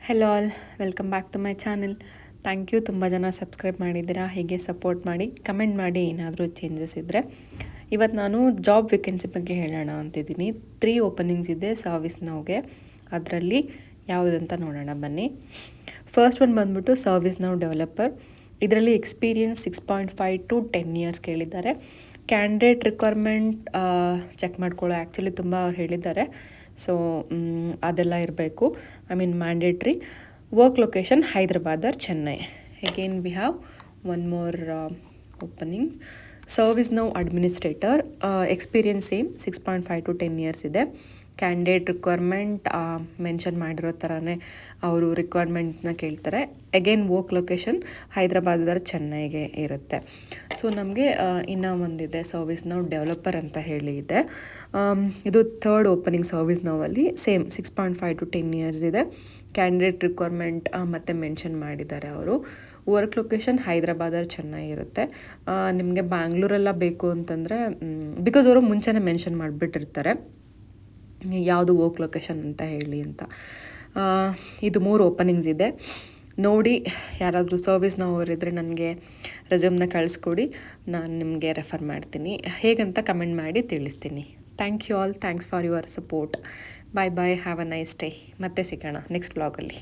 Hello all, welcome back to my channel. Thank you, ತುಂಬ ಜನ subscribe ಮಾಡಿದ್ದೀರಾ. ಹೀಗೆ ಸಪೋರ್ಟ್ ಮಾಡಿ, ಕಮೆಂಟ್ ಮಾಡಿ ಏನಾದರೂ ಚೇಂಜಸ್ ಇದ್ದರೆ. ಇವತ್ತು ನಾನು ಜಾಬ್ ವೇಕೆನ್ಸಿ ಬಗ್ಗೆ ಹೇಳೋಣ ಅಂತಿದ್ದೀನಿ. 3 ಓಪನಿಂಗ್ಸ್ ಇದೆ ಸರ್ವಿಸ್ ನೌಗೆ. ಅದರಲ್ಲಿ ಯಾವುದಂತ ನೋಡೋಣ ಬನ್ನಿ. ಫಸ್ಟ್ ಒನ್ ಬಂದ್ಬಿಟ್ಟು ಸರ್ವಿಸ್ ನೌ ಡೆವಲಪರ್. ಇದರಲ್ಲಿ ಎಕ್ಸ್ಪೀರಿಯನ್ಸ್ 6.5 to 10 years ಕೇಳಿದ್ದಾರೆ. ಕ್ಯಾಂಡಿಡೇಟ್ ರಿಕ್ವೈರ್ಮೆಂಟ್ ಚೆಕ್ ಮಾಡ್ಕೊಳ್ಳೋ ಆ್ಯಕ್ಚುಲಿ ತುಂಬ ಅವ್ರು ಹೇಳಿದ್ದಾರೆ. ಸೊ ಅದೆಲ್ಲ ಇರಬೇಕು. Mandatory. Work location Hyderabad or Chennai. Again we have one more opening. Service now administrator. Experience same 6.5 to 10 years ಇದೆ. ಕ್ಯಾಂಡಿಡೇಟ್ ರಿಕ್ವೈರ್ಮೆಂಟ್ ಮೆನ್ಷನ್ ಮಾಡಿರೋ ಥರನೇ ಅವರು ರಿಕ್ವೈರ್ಮೆಂಟ್ನ ಕೇಳ್ತಾರೆ. ಅಗೇನ್ ವರ್ಕ್ ಲೊಕೇಶನ್ ಹೈದ್ರಾಬಾದ್ ಚೆನ್ನೈಗೆ ಇರುತ್ತೆ. ಸೊ ನಮಗೆ ಇನ್ನೂ ಒಂದಿದೆ ಸರ್ವಿಸ್ ನೌ ಡೆವಲಪರ್ ಅಂತ ಹೇಳಿ ಇದೆ. ಇದು 3rd ಓಪನಿಂಗ್ ಸರ್ವಿಸ್ ನೌವಲ್ಲಿ. ಸೇಮ್ 6.5 to 10 years ಇದೆ. ಕ್ಯಾಂಡಿಡೇಟ್ ರಿಕ್ವೈರ್ಮೆಂಟ್ ಮತ್ತು ಮೆನ್ಷನ್ ಮಾಡಿದ್ದಾರೆ ಅವರು. ವರ್ಕ್ ಲೊಕೇಶನ್ ಹೈದ್ರಾಬಾದ್ ಚೆನ್ನೈ ಇರುತ್ತೆ. ನಿಮಗೆ ಬ್ಯಾಂಗ್ಳೂರೆಲ್ಲ ಬೇಕು ಅಂತಂದರೆ ಬಿಕಾಸ್ ಅವರು ಮುಂಚೆನೇ ಮೆನ್ಷನ್ ಮಾಡಿಬಿಟ್ಟಿರ್ತಾರೆ ಯಾವುದು ವರ್ಕ್ ಲೊಕೇಶನ್ ಅಂತ ಹೇಳಿ ಅಂತ. ಇದು 3 ಓಪನಿಂಗ್ಸ್ ಇದೆ. ನೋಡಿ, ಯಾರಾದರೂ ಸರ್ವಿಸ್ನವರಿದ್ದರೆ ನನಗೆ ರೆಸ್ಯೂಮ್ನ ಕಳಿಸ್ಕೊಡಿ, ನಾನು ನಿಮಗೆ ರೆಫರ್ ಮಾಡ್ತೀನಿ. ಹೇಗಂತ ಕಮೆಂಟ್ ಮಾಡಿ ತಿಳಿಸ್ತೀನಿ. Thank you all, thanks for your support. Bye bye, have a nice day. ಮತ್ತೆ ಸಿಗೋಣ ನೆಕ್ಸ್ಟ್ ವ್ಲಾಗಲ್ಲಿ.